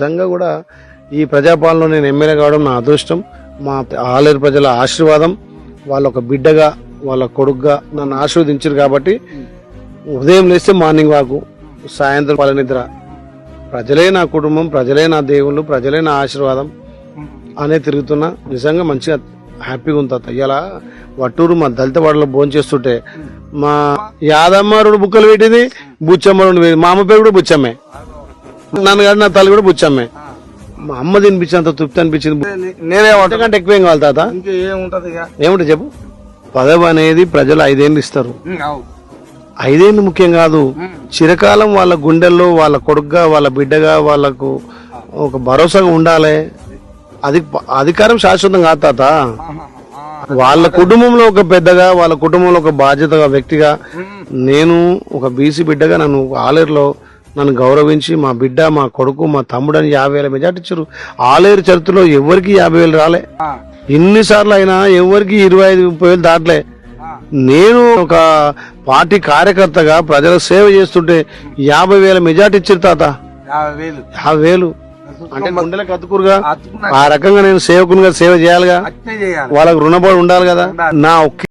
నిజంగా కూడా ఈ ప్రజాపాలనలో నేను ఎమ్మెల్యే కావడం నా అదృష్టం. మా ఆలేరు ప్రజల ఆశీర్వాదం, వాళ్ళ ఒక బిడ్డగా వాళ్ళ కొడుకుగా నన్ను ఆశీర్వదించారు. కాబట్టి ఉదయం లేస్తే మార్నింగ్ వాకు, సాయంత్రం పలనిద్ర, ప్రజలే నా కుటుంబం, ప్రజలే నా దేవుళ్ళు, ప్రజలే నా ఆశీర్వాదం అనే తిరుగుతున్నా. నిజంగా మంచిగా హ్యాపీగా ఉంది. ఇలా వట్టూరు మా దళిత వాడలో భోజనం చేస్తుంటే మా యాదమ్మ రెండు బుక్కలు పెట్టింది, బుచ్చమ్మ రెండు, మా అమ్మ పేరు కూడా బుచ్చమ్మే, నాన్నగారు నా తల్లి కూడా బుచ్చమ్మే. మా అమ్మ తినిపించేంత తృప్తి అనిపించింది. నేనేమంటే ఎక్కువేం కావాలి తాత, ఏముంటుంది చెప్పు. పదవి అనేది ప్రజలు 5 ఏళ్ళు ఇస్తారు. 5 ఏళ్ళు ముఖ్యం కాదు, చిరకాలం వాళ్ళ గుండెల్లో వాళ్ళ కొడుకుగా వాళ్ళ బిడ్డగా వాళ్ళకు ఒక భరోసాగా ఉండాలి. అధికారం శాశ్వతం కాదు తాత. వాళ్ళ కుటుంబంలో ఒక పెద్దగా, వాళ్ళ కుటుంబంలో ఒక బాధ్యత వ్యక్తిగా, నేను ఒక బీసీ బిడ్డగా నన్ను ఆలేరులో నన్ను గౌరవించి మా బిడ్డ, మా కొడుకు, మా తమ్ముడు అని 50,000 మెజార్టీ ఇచ్చారు. ఆలేరు చరిత్రలో ఎవరికి 50,000 రాలే. ఎన్నిసార్లు అయినా ఎవరికి 25-30,000 దాటలే. నేను ఒక పార్టీ కార్యకర్తగా ప్రజల సేవ చేస్తుంటే 50,000 మెజార్టీ ఇచ్చారు తాత. 50,000 అంటే గుండెలకు అతుకురుగా. ఆ రకంగా నేను సేవకునిగా సేవ చేయాలిగా, వాళ్ళకు రుణపడి ఉండాలి కదా. నా